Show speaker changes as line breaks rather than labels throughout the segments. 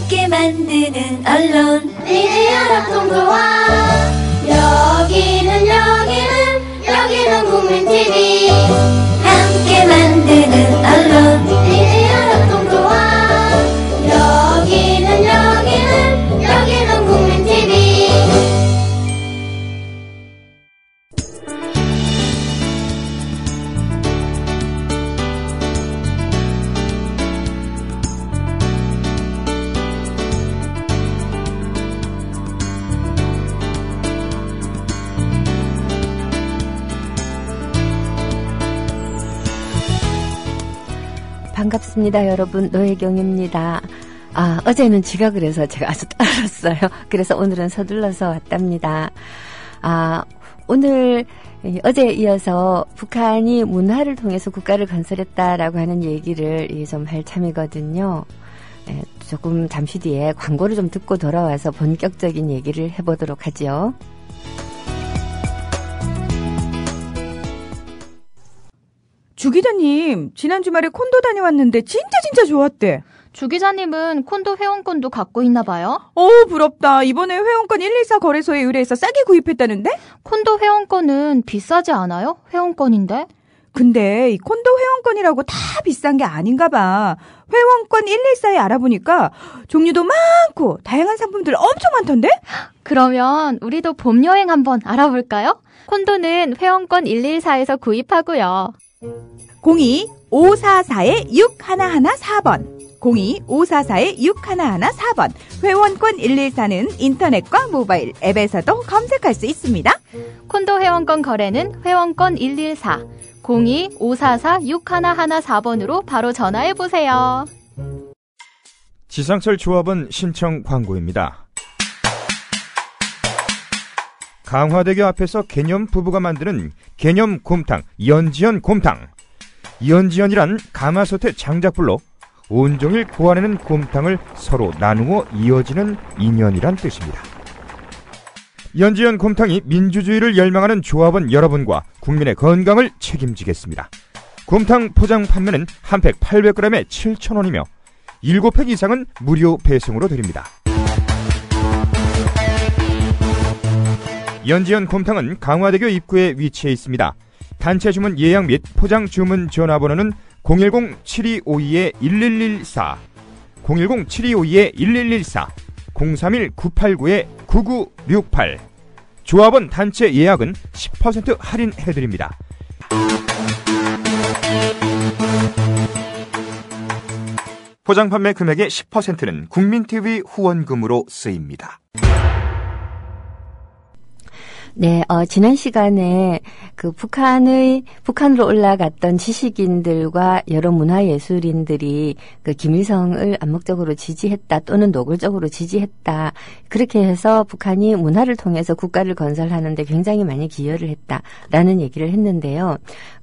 함께 만드는 언론
미디어 협동조합. 여기는 국민TV.
함께 만드는 언론
미디어 협동조합. 여기는 국민TV.
반갑습니다, 여러분. 노혜경입니다. 어제는 지각을 해서 제가 아주 떨었어요. 그래서 오늘은 서둘러서 왔답니다. 오늘 어제에 이어서 북한이 문화를 통해서 국가를 건설했다라고 하는 얘기를 좀 할 참이거든요. 조금 잠시 뒤에 광고를 좀 듣고 돌아와서 본격적인 얘기를 해보도록 하죠.
주 기자님, 지난 주말에 콘도 다녀왔는데 진짜 좋았대.
주 기자님은 콘도 회원권도 갖고 있나 봐요?
부럽다. 이번에 회원권 114 거래소에 의뢰해서 싸게 구입했다는데?
콘도 회원권은 비싸지 않아요? 회원권인데?
근데 이 콘도 회원권이라고 다 비싼 게 아닌가 봐. 회원권 114에 알아보니까 종류도 많고 다양한 상품들 엄청 많던데?
그러면 우리도 봄 여행 한번 알아볼까요? 콘도는 회원권 114에서 구입하고요.
02-544-6114번 02-544-6114번 회원권 114는 인터넷과 모바일 앱에서도 검색할 수 있습니다.
콘도 회원권 거래는 회원권 114 02-544-6114번으로 바로 전화해보세요.
지상철 조합원 신청 광고입니다. 강화대교 앞에서 개념 부부가 만드는 개념 곰탕 연지연 곰탕. 연지연이란 가마솥의 장작불로 온종일 고아내는 곰탕을 서로 나누어 이어지는 인연이란 뜻입니다. 연지연 곰탕이 민주주의를 열망하는 조합원 여러분과 국민의 건강을 책임지겠습니다. 곰탕 포장 판매는 한 팩 800g에 7,000원이며 7팩 이상은 무료 배송으로 드립니다. 연지연 곰탕은 강화대교 입구에 위치해 있습니다. 단체 주문 예약 및 포장 주문 전화번호는 010-7252-1114, 010-7252-1114, 031-989-9968. 조합원 단체 예약은 10% 할인해드립니다. 포장 판매 금액의 10%는 국민TV 후원금으로 쓰입니다.
네, 지난 시간에 북한으로 올라갔던 지식인들과 여러 문화예술인들이 김일성을 암묵적으로 지지했다 또는 노골적으로 지지했다. 그렇게 해서 북한이 문화를 통해서 국가를 건설하는데 굉장히 많이 기여를 했다라는 얘기를 했는데요.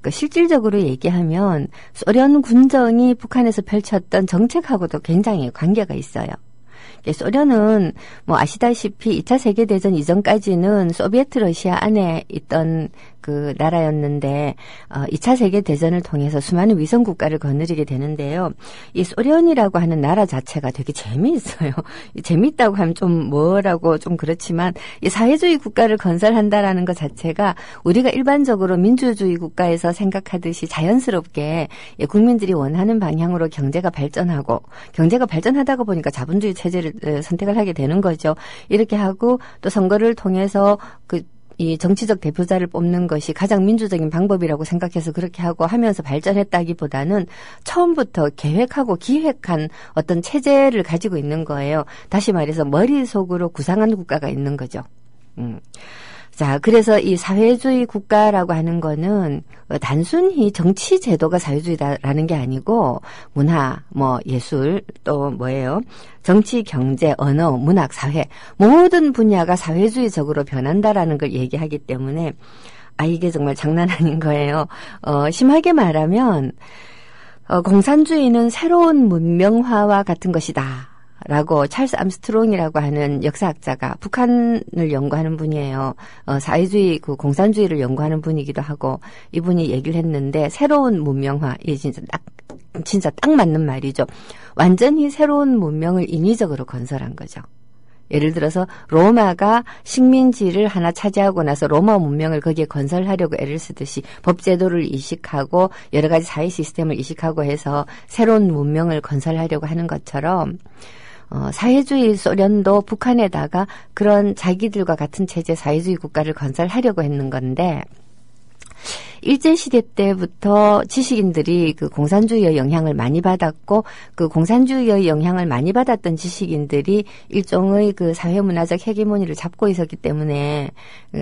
실질적으로 얘기하면 소련 군정이 북한에서 펼쳤던 정책하고도 굉장히 관계가 있어요. 소련은 아시다시피 2차 세계대전 이전까지는 소비에트 러시아 안에 있던 그 나라였는데 2차 세계대전을 통해서 수많은 위성 국가를 거느리게 되는데요. 이 소련이라고 하는 나라 자체가 되게 재미있어요. 재미있다고 하면 좀 뭐라고 좀 그렇지만 이 사회주의 국가를 건설한다라는 것 자체가 우리가 일반적으로 민주주의 국가에서 생각하듯이 자연스럽게 국민들이 원하는 방향으로 경제가 발전하고 경제가 발전하다가 보니까 자본주의 체제를 선택을 하게 되는 거죠. 이렇게 하고 또 선거를 통해서 이 정치적 대표자를 뽑는 것이 가장 민주적인 방법이라고 생각해서 그렇게 하고 하면서 발전했다기보다는 처음부터 계획하고 기획한 어떤 체제를 가지고 있는 거예요. 다시 말해서 머릿속으로 구상한 국가가 있는 거죠. 자, 그래서 이 사회주의 국가라고 하는 거는 단순히 정치 제도가 사회주의다라는 게 아니고 문화, 예술, 또 뭐예요? 정치, 경제, 언어, 문학, 사회 모든 분야가 사회주의적으로 변한다라는 걸 얘기하기 때문에 이게 정말 장난 아닌 거예요. 심하게 말하면 공산주의는 새로운 문명화와 같은 것이다. 라고 찰스 암스트롱이라고 하는 역사학자가 북한을 연구하는 분이에요. 사회주의, 공산주의를 연구하는 분이기도 하고 이분이 얘기를 했는데 새로운 문명화, 이게 진짜 딱 진짜 딱 맞는 말이죠. 완전히 새로운 문명을 인위적으로 건설한 거죠. 예를 들어서 로마가 식민지를 하나 차지하고 나서 로마 문명을 거기에 건설하려고 애를 쓰듯이 법제도를 이식하고 여러 가지 사회 시스템을 이식하고 해서 새로운 문명을 건설하려고 하는 것처럼 사회주의 소련도 북한에다가 그런 자기들과 같은 체제 사회주의 국가를 건설하려고 했는 건데 일제시대 때부터 지식인들이 그 공산주의의 영향을 많이 받았고 그 공산주의의 영향을 많이 받았던 지식인들이 일종의 그 사회문화적 헤게모니를 잡고 있었기 때문에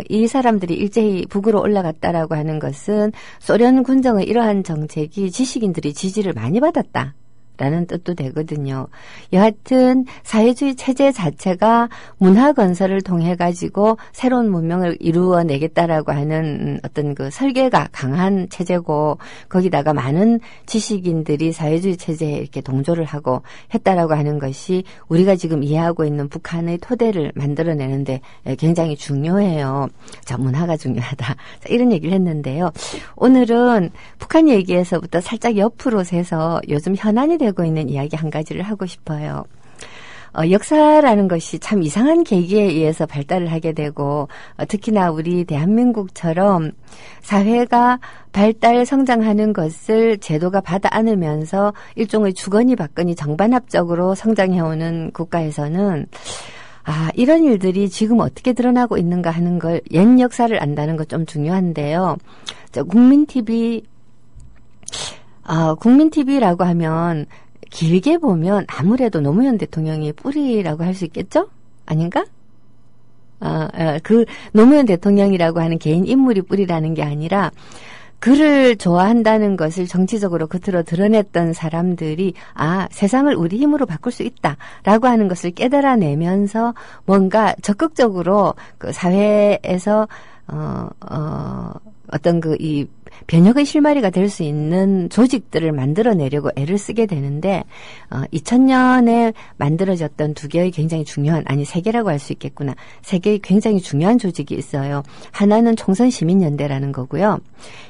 이 사람들이 일제히 북으로 올라갔다라고 하는 것은 소련 군정의 이러한 정책이 지식인들이 지지를 많이 받았다. 라는 뜻도 되거든요. 여하튼 사회주의 체제 자체가 문화 건설을 통해 가지고 새로운 문명을 이루어내겠다라고 하는 어떤 그 설계가 강한 체제고 거기다가 많은 지식인들이 사회주의 체제에 이렇게 동조를 하고 했다라고 하는 것이 우리가 지금 이해하고 있는 북한의 토대를 만들어내는데 굉장히 중요해요. 자, 문화가 중요하다. 자, 이런 얘기를 했는데요. 오늘은 북한 얘기에서부터 살짝 옆으로 새서 요즘 현안이 되고 있는 이야기 한 가지를 하고 싶어요. 역사라는 것이 참 이상한 계기에 의해서 발달을 하게 되고 특히나 우리 대한민국처럼 사회가 발달 성장하는 것을 제도가 받아 안으면서 일종의 주거니 받거니 정반합적으로 성장해오는 국가에서는 이런 일들이 지금 어떻게 드러나고 있는가 하는 걸 옛 역사를 안다는 것 좀 중요한데요. 국민TV라고 하면 길게 보면 아무래도 노무현 대통령이 뿌리라고 할 수 있겠죠? 아닌가? 그 노무현 대통령이라고 하는 개인 인물이 뿌리라는 게 아니라 그를 좋아한다는 것을 정치적으로 겉으로 드러냈던 사람들이 세상을 우리 힘으로 바꿀 수 있다라고 하는 것을 깨달아내면서 뭔가 적극적으로 그 사회에서 어떤 이 변혁의 실마리가 될 수 있는 조직들을 만들어내려고 애를 쓰게 되는데 2000년에 만들어졌던 두 개의 굉장히 중요한 세 개라고 할 수 있겠구나. 세 개의 굉장히 중요한 조직이 있어요. 하나는 총선시민연대라는 거고요.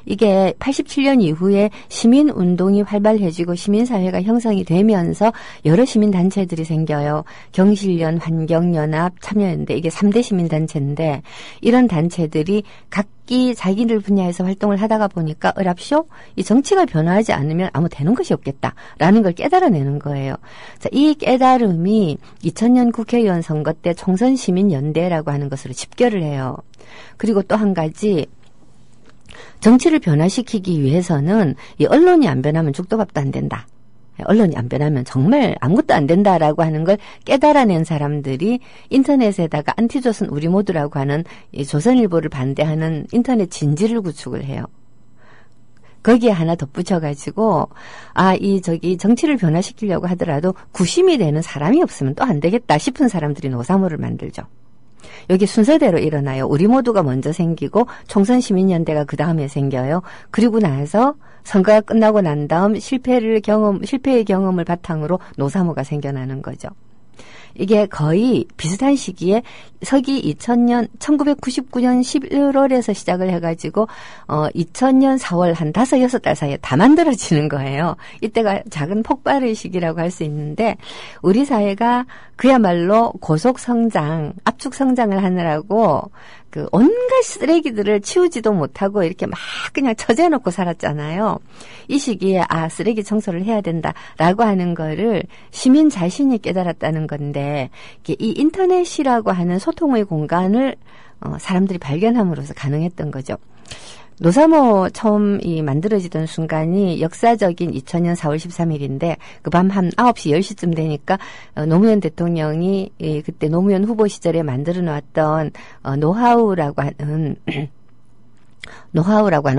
이게 87년 이후에 시민운동이 활발해지고 시민사회가 형성이 되면서 여러 시민단체들이 생겨요. 경실련, 환경연합, 참여연대 이게 3대 시민단체인데 이런 단체들이 각기 자기들 분야에서 활동을 하다가 보니까 어랍쇼 이 정치가 변화하지 않으면 아무 되는 것이 없겠다라는 걸 깨달아내는 거예요. 자, 이 깨달음이 2000년 국회의원 선거 때 총선시민연대라고 하는 것으로 집결을 해요. 그리고 또 한 가지 정치를 변화시키기 위해서는 이 언론이 안 변하면 죽도 밥도 안 된다. 언론이 안 변하면 정말 아무것도 안 된다라고 하는 걸 깨달아낸 사람들이 인터넷에다가 안티조선 우리 모두라고 하는 이 조선일보를 반대하는 인터넷 진지를 구축을 해요. 거기에 하나 덧붙여가지고 정치를 변화시키려고 하더라도 구심이 되는 사람이 없으면 또 안 되겠다 싶은 사람들이 노사모를 만들죠. 여기 순서대로 일어나요. 우리 모두가 먼저 생기고 총선시민연대가 그 다음에 생겨요. 그리고 나서 선거가 끝나고 난 다음 실패의 경험을 바탕으로 노사모가 생겨나는 거죠. 이게 거의 비슷한 시기에 서기 1999년 11월에서 시작을 해가지고 2000년 4월 한 5, 6달 사이에 다 만들어지는 거예요. 이때가 작은 폭발의 시기라고 할 수 있는데 우리 사회가 그야말로 고속 성장, 압축 성장을 하느라고 그 온갖 쓰레기들을 치우지도 못하고 이렇게 막 그냥 처재놓고 살았잖아요. 이 시기에 쓰레기 청소를 해야 된다라고 하는 거를 시민 자신이 깨달았다는 건데 이 인터넷이라고 하는 소통의 공간을 사람들이 발견함으로써 가능했던 거죠. 노사모 처음 만들어지던 순간이 역사적인 2000년 4월 13일인데 그 밤 한 9시 10시쯤 되니까 노무현 대통령이 그때 노무현 후보 시절에 만들어 놨던 노하우라고 하는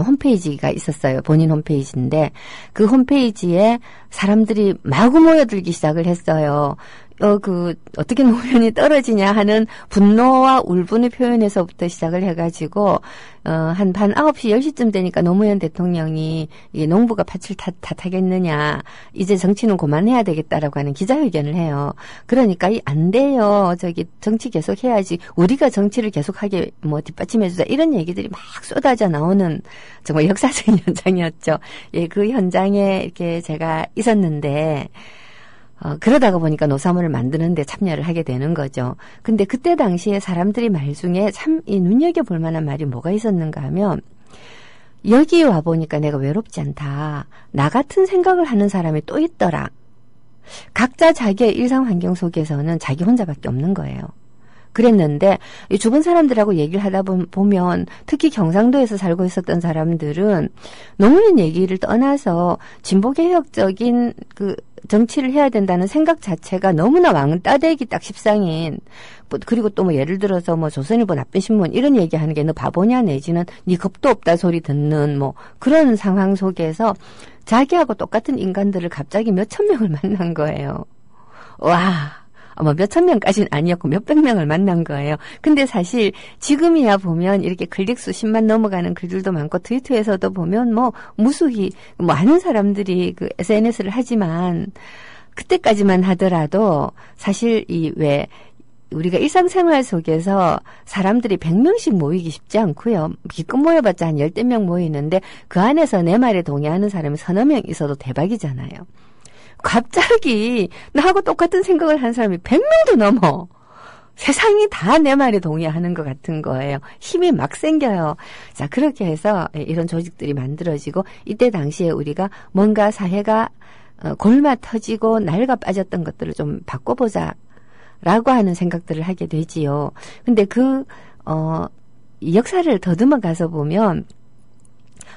홈페이지가 있었어요. 본인 홈페이지인데 그 홈페이지에 사람들이 마구 모여들기 시작을 했어요. 어떻게 노무현이 떨어지냐 하는 분노와 울분의 표현에서부터 시작을 해가지고, 한 밤 9시, 10시쯤 되니까 노무현 대통령이 이게 농부가 밭을 탓하겠느냐, 이제 정치는 그만해야 되겠다라고 하는 기자회견을 해요. 그러니까 안 돼요. 정치 계속 해야지. 우리가 정치를 계속하게 뒷받침해주자. 이런 얘기들이 막 쏟아져 나오는 정말 역사적인 현장이었죠. 예, 그 현장에 이렇게 제가 있었는데, 그러다가 보니까 노사문을 만드는데 참여를 하게 되는 거죠. 근데 그때 당시에 사람들이 말 중에 참 눈여겨볼 만한 말이 뭐가 있었는가 하면, 여기 와보니까 내가 외롭지 않다. 나 같은 생각을 하는 사람이 또 있더라. 각자 자기의 일상 환경 속에서는 자기 혼자밖에 없는 거예요. 그랬는데 이 주변 사람들하고 얘기를 하다 보면 특히 경상도에서 살고 있었던 사람들은 노무현 얘기를 떠나서 진보개혁적인 그 정치를 해야 된다는 생각 자체가 너무나 왕따되기 딱 십상인, 그리고 또 뭐 예를 들어서 뭐 조선일보 나쁜 신문 이런 얘기하는 게 너 바보냐 내지는 네 겁도 없다 소리 듣는 뭐 그런 상황 속에서 자기하고 똑같은 인간들을 갑자기 몇천 명을 만난 거예요. 와. 몇천 명까지는 아니었고 몇백 명을 만난 거예요. 근데 사실 지금이야 보면 이렇게 클릭수 10만 넘어가는 글들도 많고 트위터에서도 보면 무수히 많은 사람들이 그 SNS를 하지만 그때까지만 하더라도 사실 우리가 일상생활 속에서 사람들이 100명씩 모이기 쉽지 않고요. 기껏 모여봤자 한 10명 모이는데 그 안에서 내 말에 동의하는 사람이 서너 명 있어도 대박이잖아요. 갑자기 나하고 똑같은 생각을 하는 사람이 100명도 넘어. 세상이 다 내 말에 동의하는 것 같은 거예요. 힘이 막 생겨요. 자, 그렇게 해서 이런 조직들이 만들어지고 이때 당시에 우리가 뭔가 사회가 골마 터지고 낡아 빠졌던 것들을 좀 바꿔보자 라고 하는 생각들을 하게 되지요. 근데 이 역사를 더듬어 가서 보면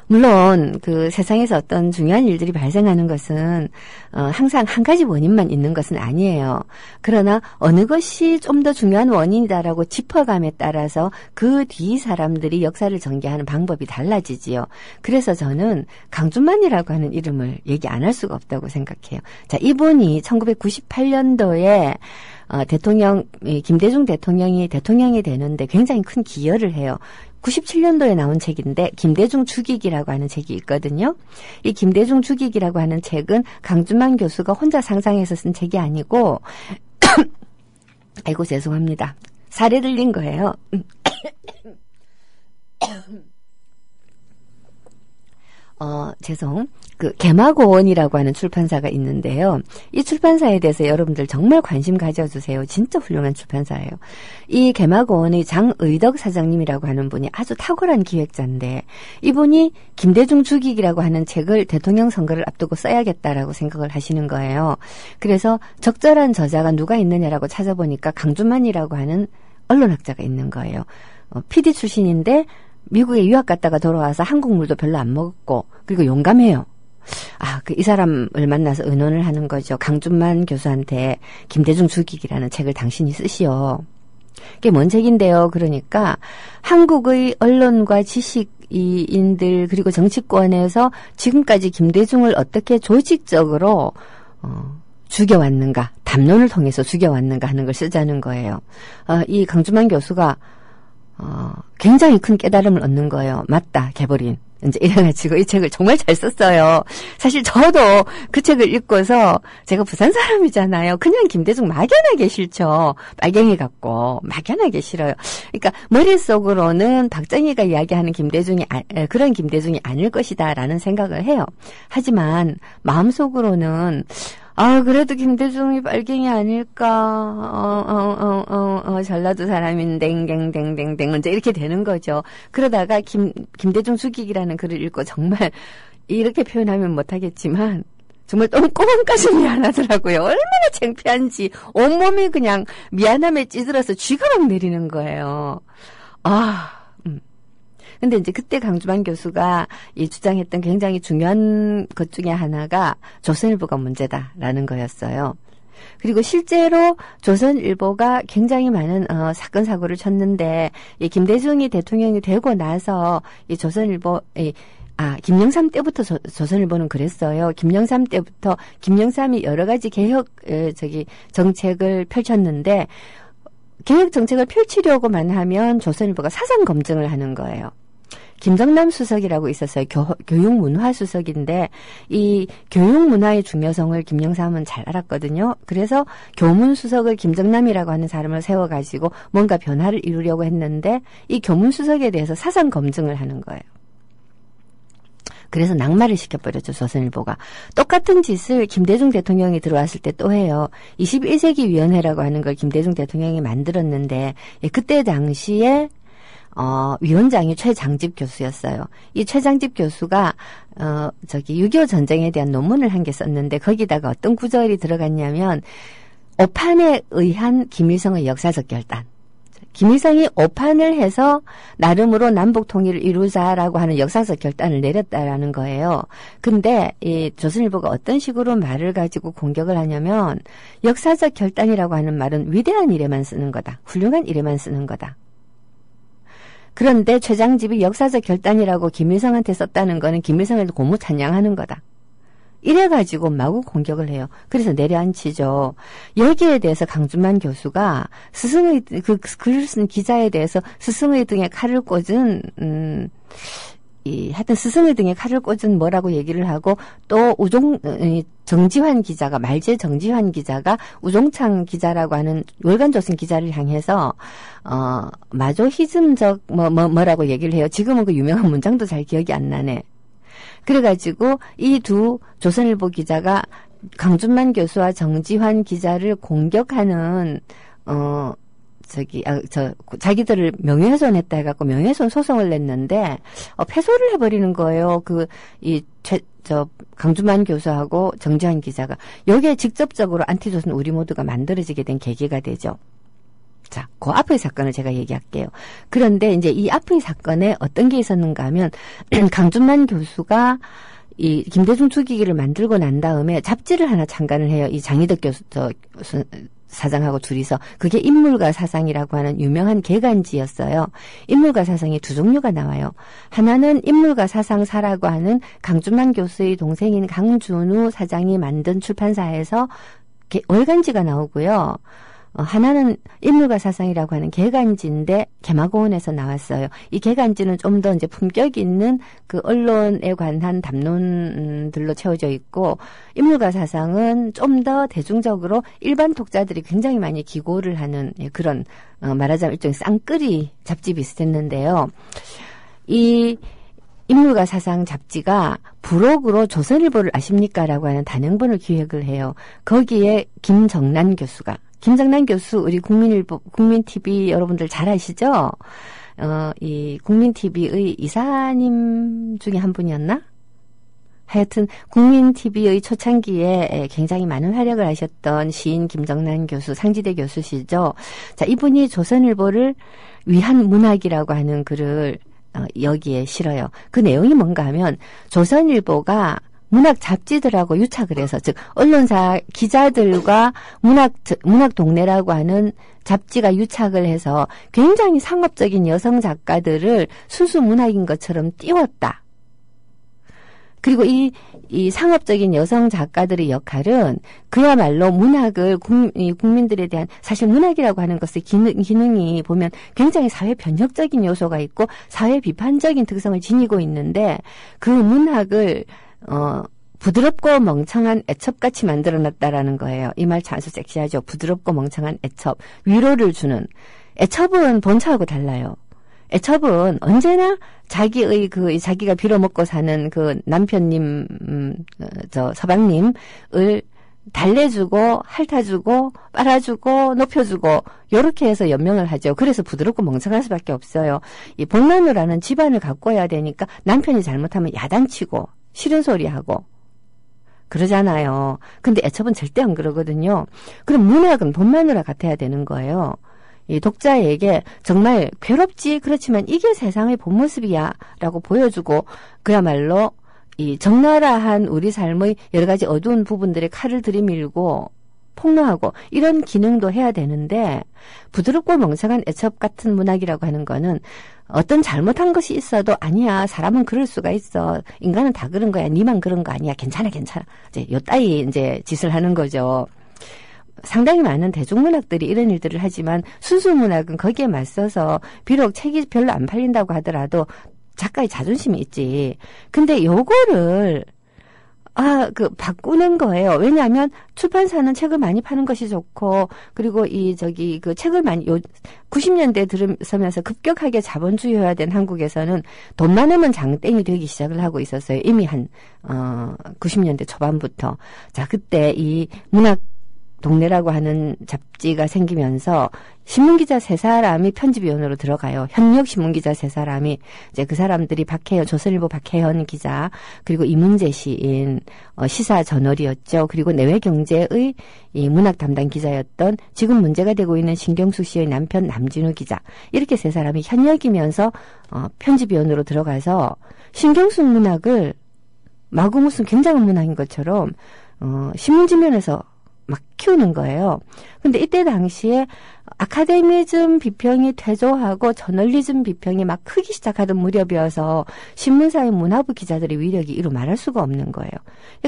물론 그 세상에서 어떤 중요한 일들이 발생하는 것은 항상 한 가지 원인만 있는 것은 아니에요. 그러나 어느 것이 좀 더 중요한 원인이다라고 짚어감에 따라서 그 뒤 사람들이 역사를 전개하는 방법이 달라지지요. 그래서 저는 강준만이라고 하는 이름을 얘기 안 할 수가 없다고 생각해요. 자, 이분이 1998년도에 김대중 대통령이 되는데 굉장히 큰 기여를 해요. 97년도에 나온 책인데 김대중 죽이기라고 하는 책이 있거든요. 이 김대중 죽이기라고 하는 책은 강준만 교수가 혼자 상상해서 쓴 책이 아니고 아이고 죄송합니다. 살에 들린 거예요. 개마고원이라고 하는 출판사가 있는데요. 이 출판사에 대해서 여러분들 정말 관심 가져주세요. 진짜 훌륭한 출판사예요. 이 개마고원의 장의덕 사장님이라고 하는 분이 아주 탁월한 기획자인데 이분이 김대중 죽이기라고 하는 책을 대통령 선거를 앞두고 써야겠다라고 생각을 하시는 거예요. 그래서 적절한 저자가 누가 있느냐라고 찾아보니까 강준만이라고 하는 언론학자가 있는 거예요. PD 출신인데 미국에 유학 갔다가 돌아와서 한국 물도 별로 안 먹었고 그리고 용감해요. 이 사람을 만나서 의논을 하는 거죠. 강준만 교수한테 김대중 죽이기라는 책을 당신이 쓰시오. 그게 뭔 책인데요. 그러니까 한국의 언론과 지식인들 그리고 정치권에서 지금까지 김대중을 어떻게 조직적으로 죽여왔는가, 담론을 통해서 죽여왔는가 하는 걸 쓰자는 거예요. 이 강준만 교수가 굉장히 큰 깨달음을 얻는 거예요. 맞다, 개버린. 이제 이래가지고 이 책을 정말 잘 썼어요. 사실 저도 그 책을 읽고서 제가 부산 사람이잖아요. 그냥 김대중 막연하게 싫죠. 빨갱이 같고 막연하게 싫어요. 그러니까 머릿속으로는 박정희가 이야기하는 그런 김대중이 아닐 것이다라는 생각을 해요. 하지만 마음속으로는 그래도 김대중이 빨갱이 아닐까, 전라도 사람인 댕댕댕댕댕, 이제 이렇게 되는 거죠. 그러다가 김대중 죽이기라는 글을 읽고 정말 이렇게 표현하면 못하겠지만, 정말 똥꼬만 까지 미안하더라고요. 얼마나 창피한지, 온몸이 그냥 미안함에 찌들어서 쥐가 막 내리는 거예요. 근데 이제 그때 강준만 교수가 주장했던 굉장히 중요한 것 중에 하나가 조선일보가 문제다라는 거였어요. 그리고 실제로 조선일보가 굉장히 많은 사건 사고를 쳤는데 이 김대중이 대통령이 되고 나서 이 조선일보 김영삼 때부터 조선일보는 그랬어요. 김영삼 때부터 김영삼이 여러 가지 개혁 정책을 펼쳤는데 개혁 정책을 펼치려고만 하면 조선일보가 사상 검증을 하는 거예요. 김정남 수석이라고 있었어요. 교육문화 수석인데 이 교육문화의 중요성을 김영삼은 잘 알았거든요. 그래서 교문수석을 김정남이라고 하는 사람을 세워가지고 뭔가 변화를 이루려고 했는데 이 교문수석에 대해서 사상 검증을 하는 거예요. 그래서 낙마를 시켜버렸죠, 조선일보가. 똑같은 짓을 김대중 대통령이 들어왔을 때 또 해요. 21세기 위원회라고 하는 걸 김대중 대통령이 만들었는데 그때 당시에 위원장이 최장집 교수였어요. 이 최장집 교수가 6.25 전쟁에 대한 논문을 한 개 썼는데 거기다가 어떤 구절이 들어갔냐면 오판에 의한 김일성의 역사적 결단. 김일성이 오판을 해서 나름으로 남북 통일을 이루자라고 하는 역사적 결단을 내렸다라는 거예요. 근데 이 조선일보가 어떤 식으로 말을 가지고 공격을 하냐면 역사적 결단이라고 하는 말은 위대한 일에만 쓰는 거다. 훌륭한 일에만 쓰는 거다. 그런데 최장집이 역사적 결단이라고 김일성한테 썼다는 거는 김일성을 고무 찬양하는 거다. 이래가지고 마구 공격을 해요. 그래서 내려앉히죠. 여기에 대해서 강준만 교수가 스승의 글을 쓴 기자에 대해서 스승의 등에 칼을 꽂은 하여튼 스승의 등에 칼을 꽂은 뭐라고 얘기를 하고 또 정지환 기자가 말제 정지환 기자가 우종창 기자라고 하는 월간조선 기자를 향해서 마조히즘적 뭐라고 얘기를 해요. 지금은 그 유명한 문장도 잘 기억이 안 나네. 그래가지고 이 두 조선일보 기자가 강준만 교수와 정지환 기자를 공격하는 자기들을 명예훼손했다 해갖고 명예훼손 소송을 냈는데 패소를 해버리는 거예요. 강준만 교수하고 정지환 기자가 여기에 직접적으로 안티조선 우리 모두가 만들어지게 된 계기가 되죠. 자, 그 앞의 사건을 제가 얘기할게요. 그런데 이제 이 앞의 사건에 어떤 게 있었는가 하면 강준만 교수가 이 김대중 죽이기를 만들고 난 다음에 잡지를 하나 창간을 해요. 이 장희덕 교수 사장하고 둘이서 그게 인물과 사상이라고 하는 유명한 개간지였어요. 인물과 사상이 두 종류가 나와요. 하나는 인물과 사상사라고 하는 강준만 교수의 동생인 강준우 사장이 만든 출판사에서 월간지가 나오고요. 하나는 인물과 사상이라고 하는 개간지인데 개마고원에서 나왔어요. 이 개간지는 좀 더 이제 품격 있는 그 언론에 관한 담론들로 채워져 있고 인물과 사상은 좀 더 대중적으로 일반 독자들이 굉장히 많이 기고를 하는 그런 말하자면 일종의 쌍끌이 잡지 비슷했는데요. 이 인물과 사상 잡지가 부록으로 조선일보를 아십니까? 라고 하는 단행본을 기획을 해요. 거기에 김정난 교수, 우리 국민TV 여러분들 잘 아시죠? 이 국민TV의 이사님 중에 한 분이었나? 하여튼 국민TV의 초창기에 굉장히 많은 활약을 하셨던 시인 김정난 교수, 상지대 교수시죠. 자, 이분이 조선일보를 위한 문학이라고 하는 글을 여기에 실어요. 그 내용이 뭔가 하면 조선일보가 문학 잡지들하고 유착을 해서, 즉 언론사 기자들과 문학 동네라고 하는 잡지가 유착을 해서 굉장히 상업적인 여성 작가들을 순수 문학인 것처럼 띄웠다. 그리고 이 상업적인 여성 작가들의 역할은 그야말로 문학을 국민들에 대한, 사실 문학이라고 하는 것의 기능이 보면 굉장히 사회 변혁적인 요소가 있고 사회 비판적인 특성을 지니고 있는데 그 문학을 부드럽고 멍청한 애첩같이 만들어놨다라는 거예요. 이 말 아주 섹시하죠. 부드럽고 멍청한 애첩. 위로를 주는. 애첩은 본처하고 달라요. 애첩은 언제나 자기가 빌어먹고 사는 그 남편님, 서방님을 달래주고, 핥아주고, 빨아주고, 높여주고, 요렇게 해서 연명을 하죠. 그래서 부드럽고 멍청할 수밖에 없어요. 이 본마누라는 집안을 가꿔야 되니까 남편이 잘못하면 야단치고, 싫은 소리 하고, 그러잖아요. 근데 애첩은 절대 안 그러거든요. 그럼 문학은 본마누라 같아야 되는 거예요. 이 독자에게 정말 괴롭지, 그렇지만 이게 세상의 본 모습이야 라고 보여주고, 그야말로 이 적나라한 우리 삶의 여러 가지 어두운 부분들에 칼을 들이밀고 폭로하고 이런 기능도 해야 되는데 부드럽고 멍청한 애첩 같은 문학이라고 하는 거는 어떤 잘못한 것이 있어도 아니야. 사람은 그럴 수가 있어. 인간은 다 그런 거야. 니만 그런 거 아니야. 괜찮아. 이제 요 따위 이제 짓을 하는 거죠. 상당히 많은 대중문학들이 이런 일들을 하지만 순수문학은 거기에 맞서서 비록 책이 별로 안 팔린다고 하더라도 작가의 자존심이 있지. 근데 요거를 바꾸는 거예요. 왜냐하면 출판사는 책을 많이 파는 것이 좋고, 그리고 그 책을 90년대에 들어서면서 급격하게 자본주의화가 된 한국에서는 돈 많으면 장땡이 되기 시작을 하고 있었어요. 이미 90년대 초반부터. 자, 그때 이 문학 동네라고 하는 잡지가 생기면서 신문기자 3사람이 편집위원으로 들어가요. 현역 신문기자 3사람이. 이제 그 사람들이 조선일보 박혜연 기자, 그리고 이문재 시인, 시사 저널이었죠. 그리고 내외경제의 이 문학 담당 기자였던 지금 문제가 되고 있는 신경숙 씨의 남편 남진우 기자. 이렇게 3사람이 현역이면서, 편집위원으로 들어가서 신경숙 문학을 마구 무슨 굉장한 문학인 것처럼, 신문지면에서 막 키우는 거예요. 근데 이때 당시에 아카데미즘 비평이 퇴조하고 저널리즘 비평이 막 크기 시작하던 무렵이어서 신문사의 문화부 기자들의 위력이 이루 말할 수가 없는 거예요.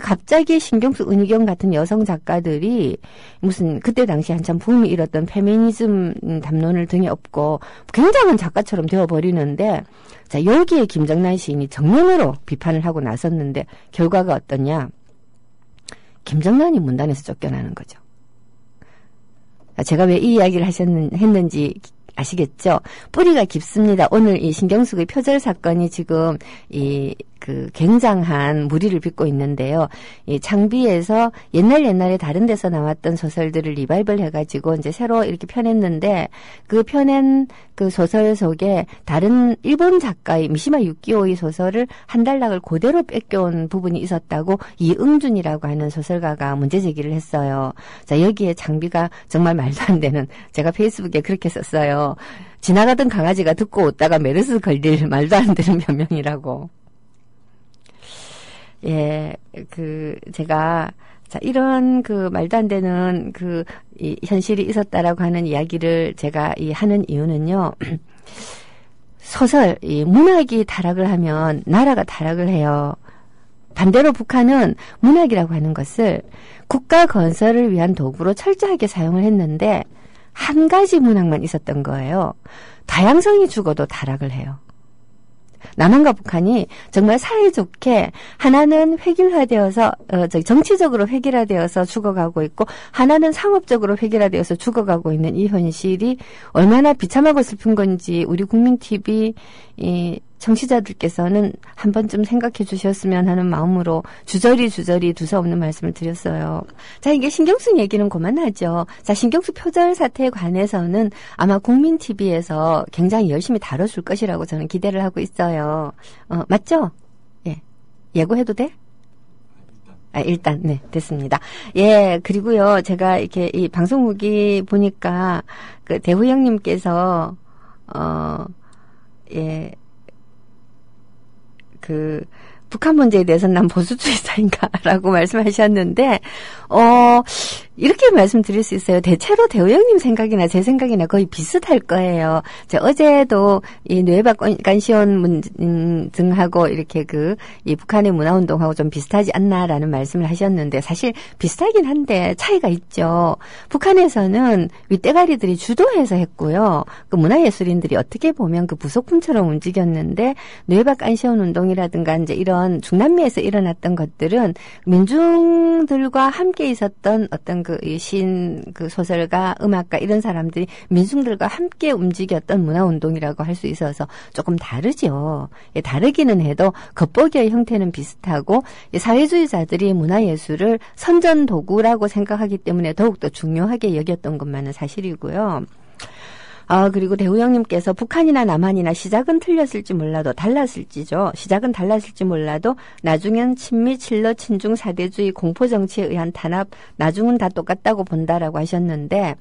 갑자기 신경숙, 은희경 같은 여성 작가들이 무슨 그때 당시 한참 붐이 일었던 페미니즘 담론을 등에 업고 굉장한 작가처럼 되어버리는데, 자, 여기에 김정난 시인이 정면으로 비판을 하고 나섰는데 결과가 어떠냐? 김정난이 문단에서 쫓겨나는 거죠. 제가 왜 이 이야기를 했는지 아시겠죠? 뿌리가 깊습니다. 오늘 이 신경숙의 표절 사건이 지금 굉장한 무리를 빚고 있는데요. 이 창비에서 옛날에 다른 데서 나왔던 소설들을 리바이벌 해가지고 이제 새로 이렇게 펴냈는데, 그 펴낸 그 소설 속에 다른 일본 작가의 미시마 유키오의 소설을 한 단락을 그대로 뺏겨온 부분이 있었다고 이응준이라고 하는 소설가가 문제 제기를 했어요. 자, 여기에 창비가 정말 말도 안 되는, 제가 페이스북에 그렇게 썼어요. 지나가던 강아지가 듣고 오다가 메르스 걸릴 말도 안 되는 변명이라고. 예, 제가, 자, 이런 말도 안 되는 이 현실이 있었다라고 하는 이야기를 제가 하는 이유는요, 문학이 타락을 하면 나라가 타락을 해요. 반대로 북한은 문학이라고 하는 것을 국가 건설을 위한 도구로 철저하게 사용을 했는데, 한 가지 문학만 있었던 거예요. 다양성이 죽어도 타락을 해요. 남한과 북한이 정말 사이좋게 하나는 획일화되어서 정치적으로 획일화되어서 죽어가고 있고, 하나는 상업적으로 획일화되어서 죽어가고 있는 이 현실이 얼마나 비참하고 슬픈 건지 우리 국민TV 청취자들께서는 한 번쯤 생각해 주셨으면 하는 마음으로 주저리 두서없는 말씀을 드렸어요. 자, 이게 신경숙 얘기는 그만하죠. 자, 신경숙 표절 사태에 관해서는 아마 국민TV에서 굉장히 열심히 다뤄줄 것이라고 저는 기대를 하고 있어요. 맞죠? 예. 예고해도 돼? 일단, 네, 됐습니다. 예, 그리고요, 제가 이렇게 이 방송 후기 보니까 대후형님께서, 예, 북한 문제에 대해서는 난 보수주의자인가라고 말씀하셨는데, 이렇게 말씀드릴 수 있어요. 대체로 대우영님 생각이나 제 생각이나 거의 비슷할 거예요. 어제도 이 뇌박간시원 등하고 이렇게 이 북한의 문화운동하고 좀 비슷하지 않나라는 말씀을 하셨는데, 사실 비슷하긴 한데 차이가 있죠. 북한에서는 윗대가리들이 주도해서 했고요. 문화예술인들이 어떻게 보면 부속품처럼 움직였는데, 뇌박간시원 운동이라든가 이제 이런 중남미에서 일어났던 것들은 민중들과 함께 있었던 어떤 시인, 소설가, 음악가 이런 사람들이 민중들과 함께 움직였던 문화운동이라고 할 수 있어서 조금 다르죠. 예, 다르기는 해도 겉보기의 형태는 비슷하고, 사회주의자들이 문화예술을 선전도구라고 생각하기 때문에 더욱더 중요하게 여겼던 것만은 사실이고요. 그리고 대우영님께서 북한이나 남한이나 시작은 틀렸을지 몰라도 달랐을지죠. 시작은 달랐을지 몰라도 나중엔 친미, 친러, 친중, 사대주의, 공포정치에 의한 탄압, 나중은 다 똑같다고 본다라고 하셨는데,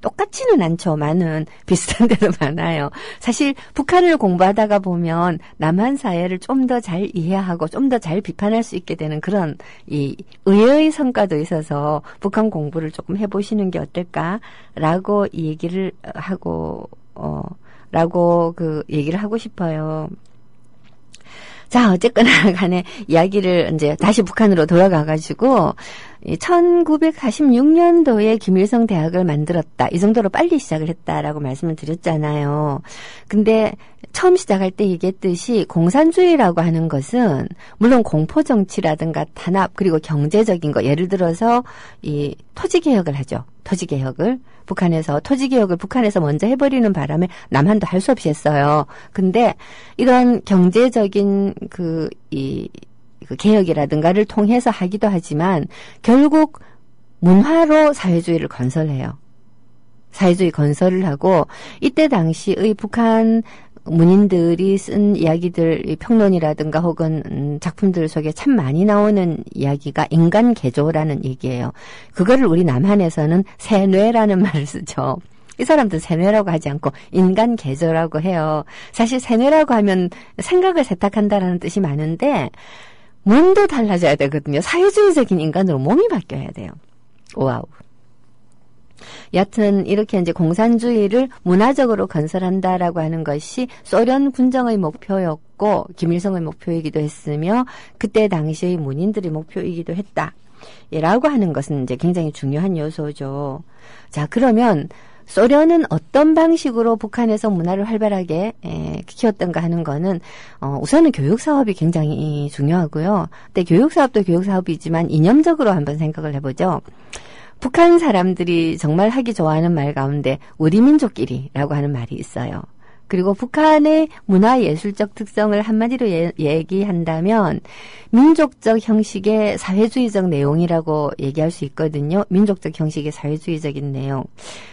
똑같지는 않죠. 많은 비슷한 데도 많아요. 사실 북한을 공부하다가 보면 남한 사회를 좀 더 잘 이해하고 좀 더 잘 비판할 수 있게 되는 그런 이 의외의 성과도 있어서 북한 공부를 조금 해보시는 게 어떨까라고 이 얘기를 하고 얘기를 하고 싶어요. 자, 어쨌거나 간에 이야기를 이제 다시 북한으로 돌아가가지고 1946년도에 김일성 대학을 만들었다. 이 정도로 빨리 시작을 했다라고 말씀을 드렸잖아요. 근데 처음 시작할 때 얘기했듯이 공산주의라고 하는 것은 물론 공포정치라든가 탄압 그리고 경제적인 거 예를 들어서 이 토지개혁을 하죠. 토지개혁을 북한에서 먼저 해버리는 바람에 남한도 할 수 없이 했어요. 근데 이런 경제적인 그 개혁이라든가를 통해서 하기도 하지만 결국 문화로 사회주의를 건설해요. 사회주의 건설을 하고 이때 당시의 북한 문인들이 쓴 이야기들, 평론이라든가 혹은 작품들 속에 참 많이 나오는 이야기가 인간 개조라는 얘기예요. 그거를 우리 남한에서는 세뇌라는 말을 쓰죠. 이 사람들은 세뇌라고 하지 않고 인간 개조라고 해요. 사실 세뇌라고 하면 생각을 세탁한다라는 뜻이 많은데 몸도 달라져야 되거든요. 사회주의적인 인간으로 몸이 바뀌어야 돼요. 와우. 여튼 이렇게 이제 공산주의를 문화적으로 건설한다라고 하는 것이 소련 군정의 목표였고 김일성의 목표이기도 했으며 그때 당시의 문인들의 목표이기도 했다. 라고 하는 것은 이제 굉장히 중요한 요소죠. 자, 그러면 소련은 어떤 방식으로 북한에서 문화를 활발하게 키웠던가 하는 거는 우선은 교육 사업이 굉장히 중요하고요. 근데 교육 사업도 교육 사업이지만 이념적으로 한번 생각을 해보죠. 북한 사람들이 정말 하기 좋아하는 말 가운데 우리 민족끼리라고 하는 말이 있어요. 그리고 북한의 문화예술적 특성을 한마디로 얘기한다면 민족적 형식의 사회주의적 내용이라고 얘기할 수 있거든요. 민족적 형식의 사회주의적인 내용.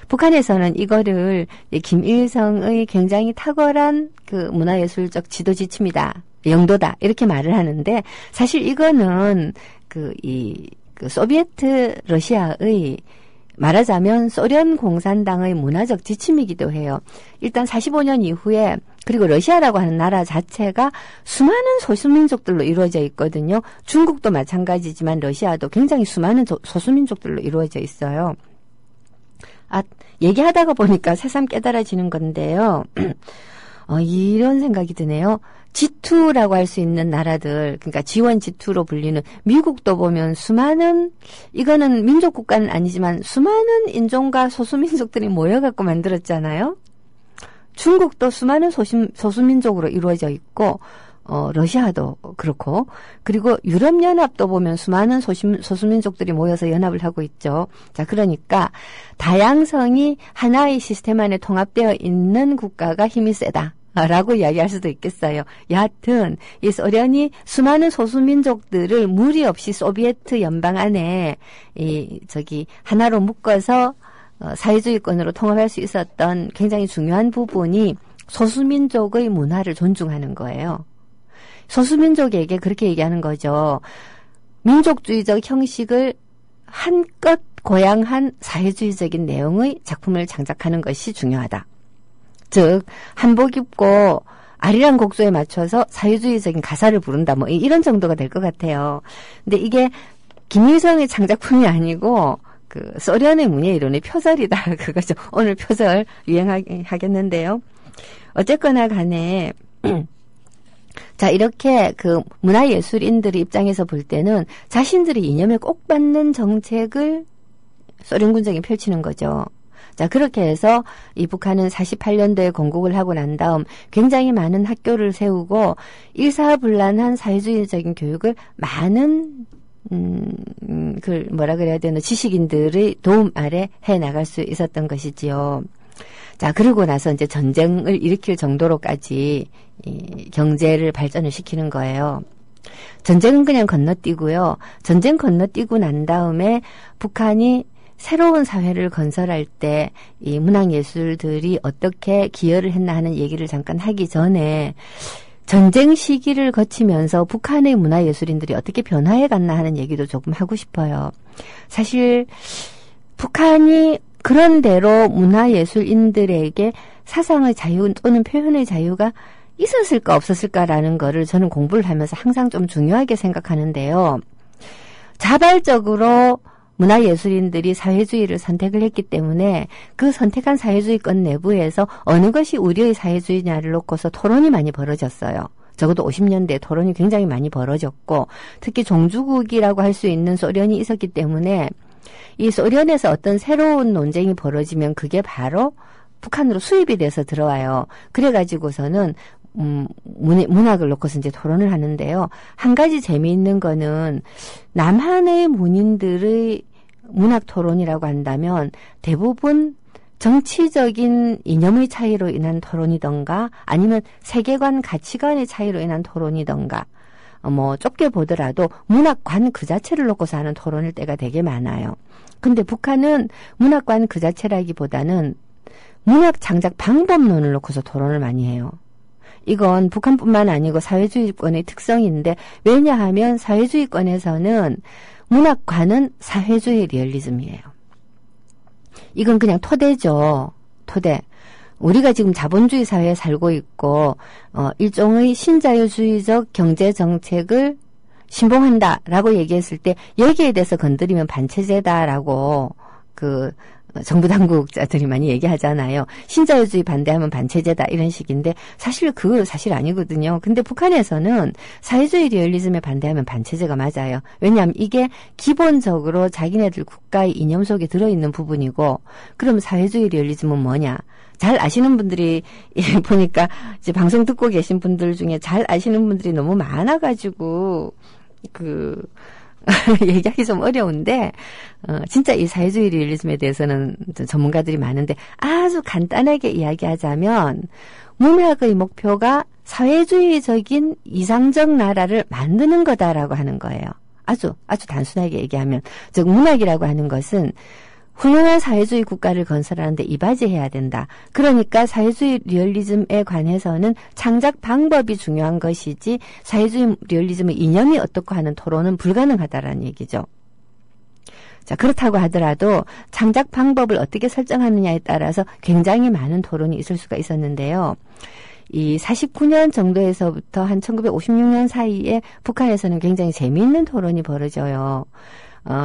북한에서는 이거를 김일성의 굉장히 탁월한 그 문화예술적 지도 지침이다. 영도다. 이렇게 말을 하는데 사실 이거는 그 소비에트 러시아의 말하자면 소련 공산당의 문화적 지침이기도 해요. 일단 45년 이후에 그리고 러시아라고 하는 나라 자체가 수많은 소수민족들로 이루어져 있거든요. 중국도 마찬가지지만 러시아도 굉장히 수많은 소수민족들로 이루어져 있어요. 얘기하다가 보니까 새삼 깨달아지는 건데요. 이런 생각이 드네요. G2라고 할 수 있는 나라들, 그러니까 G1, G2로 불리는 미국도 보면 수많은, 이거는 민족 국가는 아니지만 수많은 인종과 소수민족들이 모여갖고 만들었잖아요. 중국도 수많은 소수민족으로 이루어져 있고, 러시아도 그렇고, 그리고 유럽연합도 보면 수많은 소수민족들이 모여서 연합을 하고 있죠. 자, 그러니까 다양성이 하나의 시스템 안에 통합되어 있는 국가가 힘이 세다. 라고 이야기할 수도 있겠어요. 여하튼 이 소련이 수많은 소수민족들을 무리 없이 소비에트 연방 안에 하나로 묶어서 사회주의권으로 통합할 수 있었던 굉장히 중요한 부분이 소수민족의 문화를 존중하는 거예요. 소수민족에게 그렇게 얘기하는 거죠. 민족주의적 형식을 한껏 고양한 사회주의적인 내용의 작품을 창작하는 것이 중요하다. 즉 한복 입고 아리랑 곡조에 맞춰서 사회주의적인 가사를 부른다. 뭐 이런 정도가 될 것 같아요. 근데 이게 김일성의 창작품이 아니고 그 소련의 문예 이론의 표절이다. 그거죠. 오늘 표절 유행하겠는데요. 어쨌거나 간에 자, 이렇게 그 문화예술인들의 입장에서 볼 때는 자신들의 이념에 꼭 받는 정책을 소련 군정이 펼치는 거죠. 자, 그렇게 해서 이 북한은 48년도에 건국을 하고 난 다음 굉장히 많은 학교를 세우고 일사불란한 사회주의적인 교육을 많은 지식인들의 도움 아래 해 나갈 수 있었던 것이지요. 자, 그러고 나서 이제 전쟁을 일으킬 정도로까지 이 경제를 발전을 시키는 거예요. 전쟁은 그냥 건너뛰고요. 전쟁 건너뛰고 난 다음에 북한이 새로운 사회를 건설할 때 이 문학예술들이 어떻게 기여를 했나 하는 얘기를 잠깐 하기 전에 전쟁 시기를 거치면서 북한의 문화예술인들이 어떻게 변화해 갔나 하는 얘기도 조금 하고 싶어요. 사실 북한이 그런대로 문화예술인들에게 사상의 자유 또는 표현의 자유가 있었을까 없었을까라는 거를 저는 공부를 하면서 항상 좀 중요하게 생각하는데요. 자발적으로 문화예술인들이 사회주의를 선택을 했기 때문에 그 선택한 사회주의권 내부에서 어느 것이 우리의 사회주의냐를 놓고서 토론이 많이 벌어졌어요. 적어도 50년대 토론이 굉장히 많이 벌어졌고 특히 종주국이라고 할 수 있는 소련이 있었기 때문에 이 소련에서 어떤 새로운 논쟁이 벌어지면 그게 바로 북한으로 수입이 돼서 들어와요. 그래가지고서는 문학을 놓고서 이제 토론을 하는데요. 한 가지 재미있는 거는 남한의 문인들의 문학 토론이라고 한다면 대부분 정치적인 이념의 차이로 인한 토론이던가 아니면 세계관, 가치관의 차이로 인한 토론이던가 좁게 보더라도 문학관 그 자체를 놓고서 하는 토론일 때가 되게 많아요. 근데 북한은 문학관 그 자체라기보다는 문학 창작 방법론을 놓고서 토론을 많이 해요. 이건 북한뿐만 아니고 사회주의권의 특성인데 왜냐하면 사회주의권에서는 문학관은 사회주의 리얼리즘이에요. 이건 그냥 토대죠. 토대. 우리가 지금 자본주의 사회에 살고 있고 일종의 신자유주의적 경제정책을 신봉한다라고 얘기했을 때 여기에 대해서 건드리면 반체제다라고 정부 당국자들이 많이 얘기하잖아요. 신자유주의 반대하면 반체제다 이런 식인데 사실 아니거든요. 근데 북한에서는 사회주의 리얼리즘에 반대하면 반체제가 맞아요. 왜냐하면 이게 기본적으로 자기네들 국가의 이념 속에 들어있는 부분이고 그럼 사회주의 리얼리즘은 뭐냐? 잘 아시는 분들이 보니까 이제 방송 듣고 계신 분들 중에 잘 아시는 분들이 너무 많아가지고 얘기하기 좀 어려운데 진짜 이 사회주의 리얼리즘에 대해서는 전문가들이 많은데 아주 간단하게 이야기하자면 문학의 목표가 사회주의적인 이상적 나라를 만드는 거다라고 하는 거예요. 아주 단순하게 얘기하면 즉 문학이라고 하는 것은 훌륭한 사회주의 국가를 건설하는데 이바지해야 된다. 그러니까 사회주의 리얼리즘에 관해서는 창작 방법이 중요한 것이지 사회주의 리얼리즘의 이념이 어떻고 하는 토론은 불가능하다라는 얘기죠. 자, 그렇다고 하더라도 창작 방법을 어떻게 설정하느냐에 따라서 굉장히 많은 토론이 있을 수가 있었는데요. 이 49년 정도에서부터 한 1956년 사이에 북한에서는 굉장히 재미있는 토론이 벌어져요.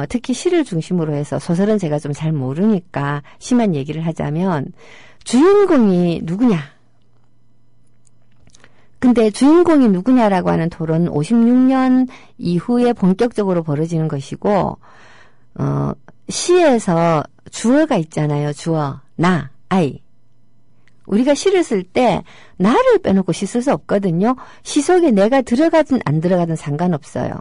특히 시를 중심으로 해서 소설은 제가 좀 잘 모르니까 시만 얘기를 하자면 주인공이 누구냐? 근데 주인공이 누구냐라고 하는 토론은 56년 이후에 본격적으로 벌어지는 것이고 시에서 주어가 있잖아요. 주어, 나, I. 우리가 시를 쓸 때 나를 빼놓고 시 쓸 수 없거든요. 시 속에 내가 들어가든 안 들어가든 상관없어요.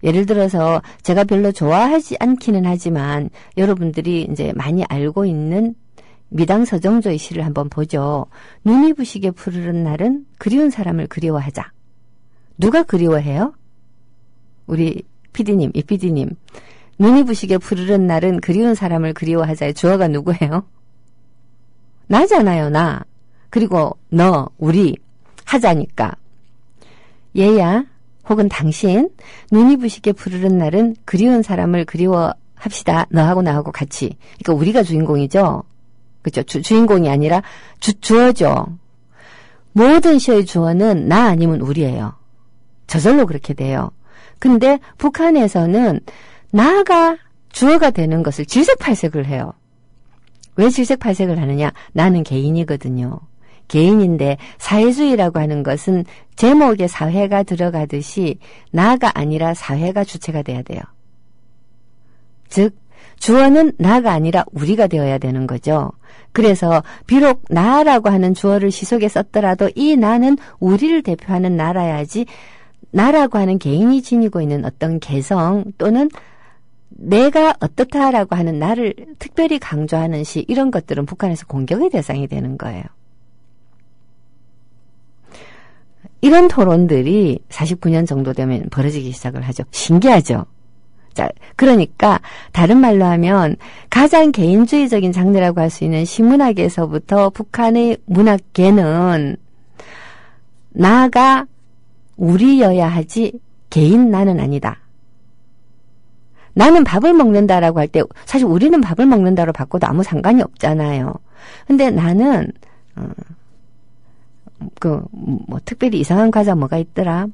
예를 들어서 제가 별로 좋아하지 않기는 하지만 여러분들이 이제 많이 알고 있는 미당 서정조의 시를 한번 보죠. 눈이 부시게 푸르른 날은 그리운 사람을 그리워하자. 누가 그리워해요? 우리 PD님, 이 PD님. 눈이 부시게 푸르른 날은 그리운 사람을 그리워하자의 주어가 누구예요? 나잖아요, 나. 그리고 너, 우리. 하자니까. 얘야. 혹은 당신, 눈이 부시게 푸르른 날은 그리운 사람을 그리워합시다. 너하고 나하고 같이. 그러니까 우리가 주인공이죠. 그렇죠? 주인공이 아니라 주어죠. 모든 시의 주어는 나 아니면 우리예요. 저절로 그렇게 돼요. 근데 북한에서는 나가 주어가 되는 것을 질색팔색을 해요. 왜 질색팔색을 하느냐? 나는 개인이거든요. 개인인데 사회주의라고 하는 것은 제목에 사회가 들어가듯이 나가 아니라 사회가 주체가 돼야 돼요. 즉 주어는 나가 아니라 우리가 되어야 되는 거죠. 그래서 비록 나라고 하는 주어를 시 속에 썼더라도 이 나는 우리를 대표하는 나라야지 나라고 하는 개인이 지니고 있는 어떤 개성 또는 내가 어떻다라고 하는 나를 특별히 강조하는 시 이런 것들은 북한에서 공격의 대상이 되는 거예요. 이런 토론들이 49년 정도 되면 벌어지기 시작을 하죠. 신기하죠? 자, 그러니까 다른 말로 하면 가장 개인주의적인 장르라고 할 수 있는 시문학에서부터 북한의 문학계는 나가 우리여야 하지 개인 나는 아니다. 나는 밥을 먹는다라고 할 때 사실 우리는 밥을 먹는다로 바꿔도 아무 상관이 없잖아요. 근데 나는 뭐 특별히 이상한 과자 뭐가 있더라?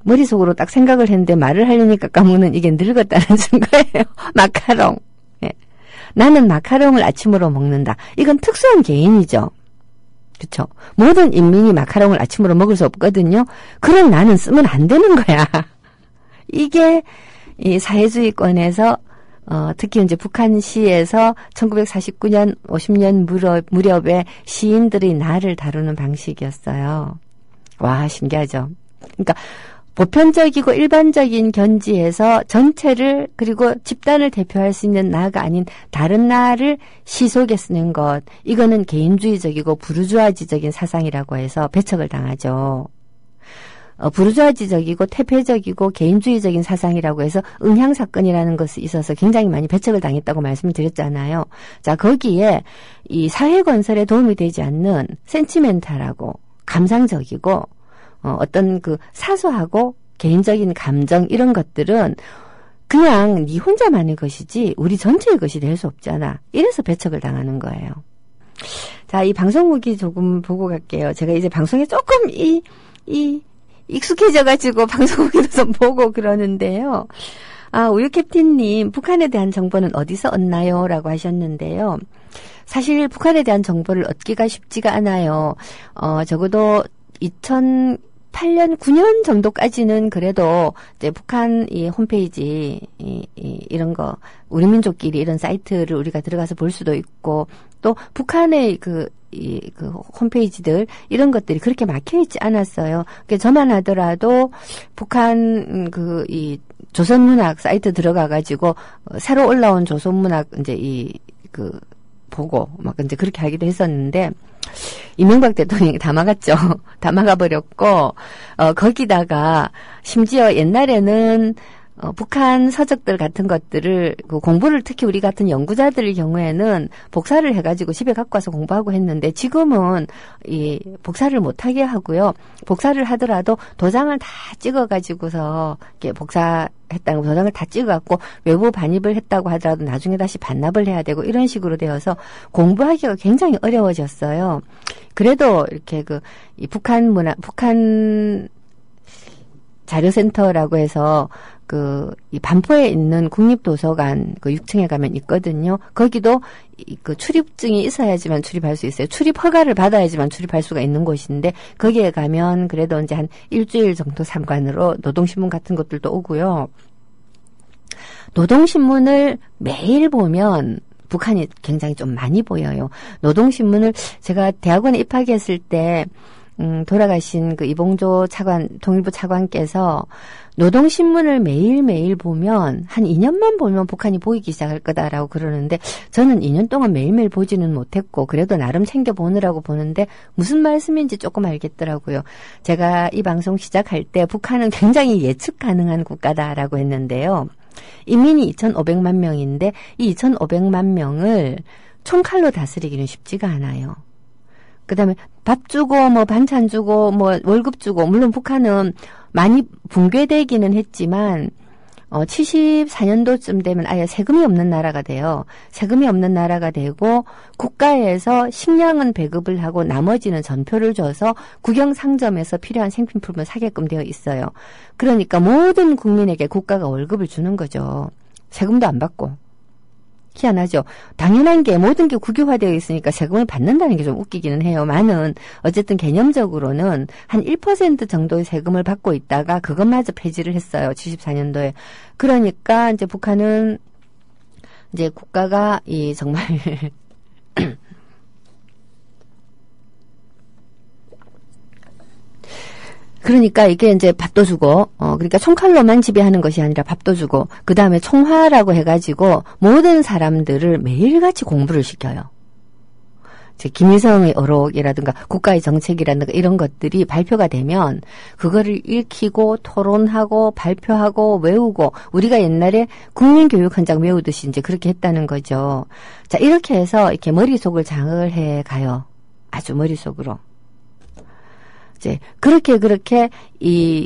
머릿속으로 딱 생각을 했는데 말을 하려니까 까먹는 이게 늙었다는 증거예요. 마카롱. 예. 나는 마카롱을 아침으로 먹는다. 이건 특수한 개인이죠. 그렇죠? 모든 인민이 마카롱을 아침으로 먹을 수 없거든요. 그럼 나는 쓰면 안 되는 거야. 이게 이 사회주의권에서 특히 이제 북한시에서 1949년 50년 무렵에 시인들이 나를 다루는 방식이었어요. 와, 신기하죠. 그러니까 보편적이고 일반적인 견지에서 전체를 그리고 집단을 대표할 수 있는 나가 아닌 다른 나를 시속에 쓰는 것, 이거는 개인주의적이고 부르주아지적인 사상이라고 해서 배척을 당하죠. 부르주아지적이고 퇴폐적이고 개인주의적인 사상이라고 해서 응향사건이라는 것이 있어서 굉장히 많이 배척을 당했다고 말씀을 드렸잖아요. 자, 거기에 이 사회건설에 도움이 되지 않는 센티멘탈하고 감상적이고 어떤 그 사소하고 개인적인 감정 이런 것들은 그냥 네 혼자만의 것이지 우리 전체의 것이 될 수 없잖아. 이래서 배척을 당하는 거예요. 자, 이 방송 후기 조금 보고 갈게요. 제가 이제 방송에 조금 익숙해져가지고 방송 후기도 좀 보고 그러는데요. 우유 캡틴님, 북한에 대한 정보는 어디서 얻나요? 라고 하셨는데요. 사실 북한에 대한 정보를 얻기가 쉽지가 않아요. 적어도 2008년, 9년 정도까지는 그래도 이제 북한 이 홈페이지 이런 거 우리 민족끼리 이런 사이트를 우리가 들어가서 볼 수도 있고 또 북한의 그 홈페이지들 이런 것들이 그렇게 막혀 있지 않았어요. 저만 하더라도 북한 이 조선문학 사이트 들어가 가지고 새로 올라온 조선문학 이제 보고 막 이제 그렇게 하기도 했었는데 이명박 대통령이 다 막았죠. 다 막아버렸고 거기다가 심지어 옛날에는 북한 서적들 같은 것들을 공부를 특히 우리 같은 연구자들의 경우에는 복사를 해가지고 집에 갖고 와서 공부하고 했는데 지금은 이 복사를 못하게 하고요. 복사를 하더라도 도장을 다 찍어가지고서 이렇게 복사했다는 도장을 다 찍어갖고 외부 반입을 했다고 하더라도 나중에 다시 반납을 해야 되고 이런 식으로 되어서 공부하기가 굉장히 어려워졌어요. 그래도 이렇게 이 북한 자료센터라고 해서 이 반포에 있는 국립도서관 6층에 가면 있거든요. 거기도 출입증이 있어야지만 출입할 수 있어요. 출입 허가를 받아야지만 출입할 수가 있는 곳인데 거기에 가면 그래도 이제 한 일주일 정도参관으로 노동신문 같은 것들도 오고요. 노동신문을 매일 보면 북한이 굉장히 좀 많이 보여요. 노동신문을 제가 대학원에 입학했을 때 돌아가신 이봉조 통일부 차관께서 노동신문을 매일매일 보면 한 2년만 보면 북한이 보이기 시작할 거다라고 그러는데 저는 2년 동안 매일매일 보지는 못했고 그래도 나름 챙겨보느라고 보는데 무슨 말씀인지 조금 알겠더라고요. 제가 이 방송 시작할 때 북한은 굉장히 예측 가능한 국가다라고 했는데요. 인민이 2,500만 명인데 이 2,500만 명을 총칼로 다스리기는 쉽지가 않아요. 그다음에 밥 주고 뭐 반찬 주고 뭐 월급 주고 물론 북한은 많이 붕괴되기는 했지만 74년도쯤 되면 아예 세금이 없는 나라가 돼요. 세금이 없는 나라가 되고 국가에서 식량은 배급을 하고 나머지는 전표를 줘서 국영상점에서 필요한 생필품을 사게끔 되어 있어요. 그러니까 모든 국민에게 국가가 월급을 주는 거죠. 세금도 안 받고. 희한하죠. 당연한 게 모든 게 국유화되어 있으니까 세금을 받는다는 게 좀 웃기기는 해요만은 어쨌든 개념적으로는 한 1% 정도의 세금을 받고 있다가 그것마저 폐지를 했어요. 74년도에. 그러니까 이제 북한은 이제 국가가 정말 그러니까 이게 이제 밥도 주고, 그러니까 총칼로만 지배하는 것이 아니라 밥도 주고, 그 다음에 총화라고 해가지고 모든 사람들을 매일같이 공부를 시켜요. 김일성의 어록이라든가 국가의 정책이라든가 이런 것들이 발표가 되면 그거를 읽히고 토론하고 발표하고 외우고 우리가 옛날에 국민교육 현장 외우듯이 이제 그렇게 했다는 거죠. 자, 이렇게 해서 이렇게 머릿속을 장을 해 가요. 아주 머릿속으로. 이제 그렇게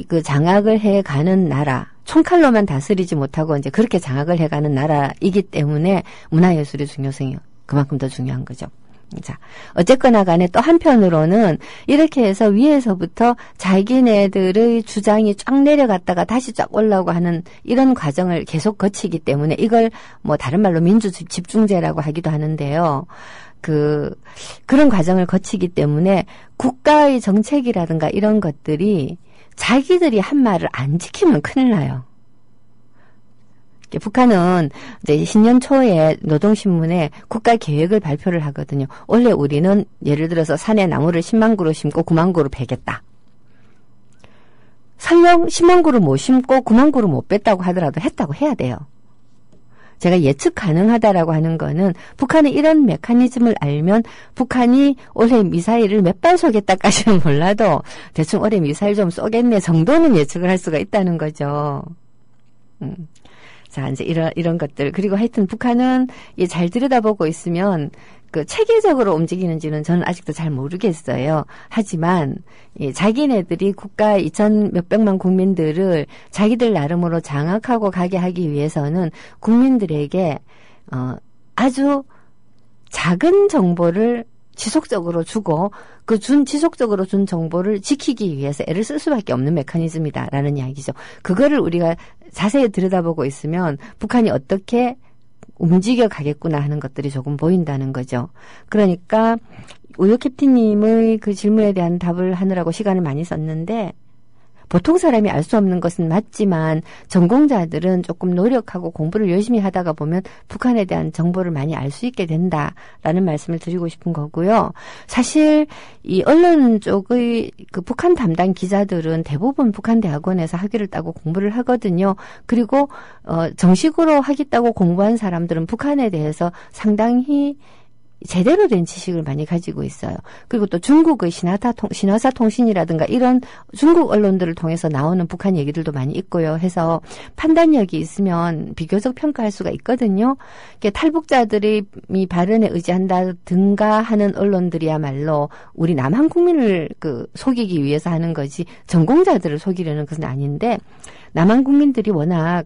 그 장악을 해 가는 나라. 총칼로만 다스리지 못하고 이제 그렇게 장악을 해가는 나라이기 때문에 문화예술의 중요성이 그만큼 더 중요한 거죠. 자, 어쨌거나 간에 또 한편으로는 이렇게 해서 위에서부터 자기네들의 주장이 쫙 내려갔다가 다시 쫙 올라오고 하는 이런 과정을 계속 거치기 때문에 이걸 뭐 다른 말로 민주집중제라고 하기도 하는데요. 그런 과정을 거치기 때문에 국가의 정책이라든가 이런 것들이 자기들이 한 말을 안 지키면 큰일 나요. 북한은 이제 신년 초에 노동신문에 국가 계획을 발표를 하거든요. 원래 우리는 예를 들어서 산에 나무를 10만 그루 심고 9만 그루 베겠다. 설령 10만 그루 못 심고 9만 그루 못 뺐다고 하더라도 했다고 해야 돼요. 제가 예측 가능하다라고 하는 거는 북한의 이런 메커니즘을 알면 북한이 올해 미사일을 몇 발 쏘겠다까지는 몰라도 대충 올해 미사일 좀 쏘겠네 정도는 예측을 할 수가 있다는 거죠. 자, 이제 이런 것들. 그리고 하여튼 북한은 잘 들여다보고 있으면 체계적으로 움직이는지는 저는 아직도 잘 모르겠어요. 하지만 자기네들이 국가 2천 몇백만 국민들을 자기들 나름으로 장악하고 가게 하기 위해서는 국민들에게 아주 작은 정보를 지속적으로 주고 지속적으로 준 정보를 지키기 위해서 애를 쓸 수밖에 없는 메커니즘이다라는 이야기죠. 그거를 우리가 자세히 들여다보고 있으면 북한이 어떻게 움직여 가겠구나 하는 것들이 조금 보인다는 거죠. 그러니까 우유 캡틴님의 그 질문에 대한 답을 하느라고 시간을 많이 썼는데 보통 사람이 알 수 없는 것은 맞지만 전공자들은 조금 노력하고 공부를 열심히 하다가 보면 북한에 대한 정보를 많이 알 수 있게 된다라는 말씀을 드리고 싶은 거고요. 사실 이 언론 쪽의 그 북한 담당 기자들은 대부분 북한 대학원에서 학위를 따고 공부를 하거든요. 그리고 정식으로 학위 따고 공부한 사람들은 북한에 대해서 상당히 제대로 된 지식을 많이 가지고 있어요. 그리고 또 중국의 신화사 통신이라든가 이런 중국 언론들을 통해서 나오는 북한 얘기들도 많이 있고요. 해서 판단력이 있으면 비교적 평가할 수가 있거든요. 탈북자들이 발언에 의지한다든가 하는 언론들이야말로 우리 남한 국민을 속이기 위해서 하는 거지 전공자들을 속이려는 것은 아닌데 남한 국민들이 워낙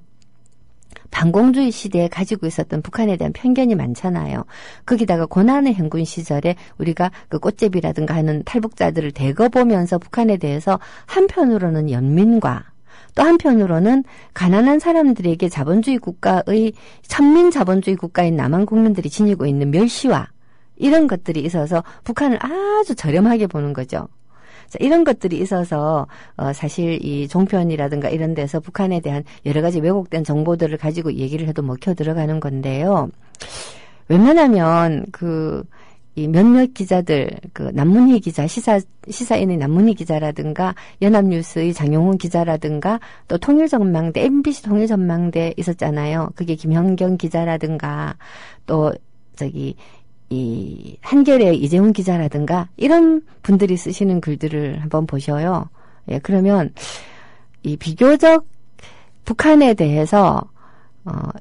반공주의 시대에 가지고 있었던 북한에 대한 편견이 많잖아요. 거기다가 고난의 행군 시절에 우리가 꽃제비라든가 하는 탈북자들을 대거 보면서 북한에 대해서 한편으로는 연민과 또 한편으로는 가난한 사람들에게 자본주의 국가의 천민 자본주의 국가인 남한 국민들이 지니고 있는 멸시와 이런 것들이 있어서 북한을 아주 저렴하게 보는 거죠. 자, 이런 것들이 있어서 사실 이 종편이라든가 이런 데서 북한에 대한 여러 가지 왜곡된 정보들을 가지고 얘기를 해도 먹혀 들어가는 건데요. 웬만하면 이 몇몇 기자들, 남문희 기자, 시사인의 남문희 기자라든가 연합뉴스의 장용훈 기자라든가 또 통일전망대, MBC 통일전망대 있었잖아요. 그게 김현경 기자라든가 또 이 한겨레 이재훈 기자라든가 이런 분들이 쓰시는 글들을 한번 보셔요. 예, 그러면 이 비교적 북한에 대해서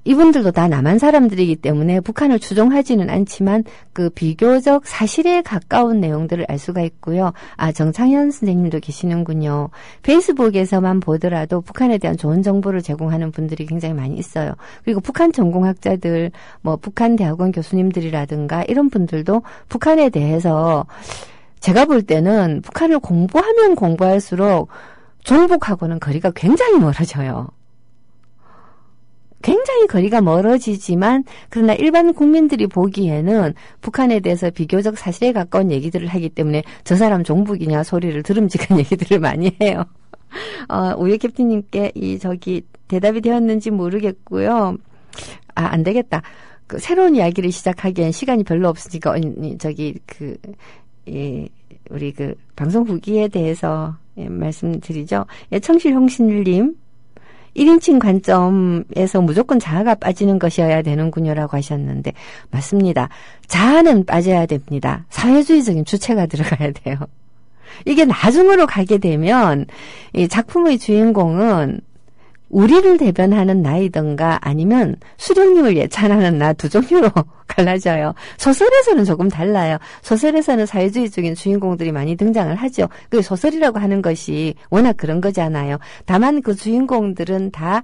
이분들도 다 남한 사람들이기 때문에 북한을 추종하지는 않지만 비교적 사실에 가까운 내용들을 알 수가 있고요. 아, 정창현 선생님도 계시는군요. 페이스북에서만 보더라도 북한에 대한 좋은 정보를 제공하는 분들이 굉장히 많이 있어요. 그리고 북한 전공학자들, 북한 대학원 교수님들이라든가 이런 분들도 북한에 대해서 제가 볼 때는 북한을 공부하면 공부할수록 종북하고는 거리가 굉장히 멀어져요. 굉장히 거리가 멀어지지만 그러나 일반 국민들이 보기에는 북한에 대해서 비교적 사실에 가까운 얘기들을 하기 때문에 저 사람 종북이냐 소리를 들음직한 얘기들을 많이 해요. 우유 캡틴님께 대답이 되었는지 모르겠고요. 안 되겠다. 새로운 이야기를 시작하기엔 시간이 별로 없으니까 우리 방송 후기에 대해서 말씀드리죠. 청실홍신님 1인칭 관점에서 무조건 자아가 빠지는 것이어야 되는군요라고 하셨는데 맞습니다. 자아는 빠져야 됩니다. 사회주의적인 주체가 들어가야 돼요. 이게 나중으로 가게 되면 이 작품의 주인공은 우리를 대변하는 나이든가 아니면 수령님을 예찬하는 나 두 종류로 갈라져요. 소설에서는 조금 달라요. 소설에서는 사회주의적인 주인공들이 많이 등장을 하죠. 그 소설이라고 하는 것이 워낙 그런 거잖아요. 다만 그 주인공들은 다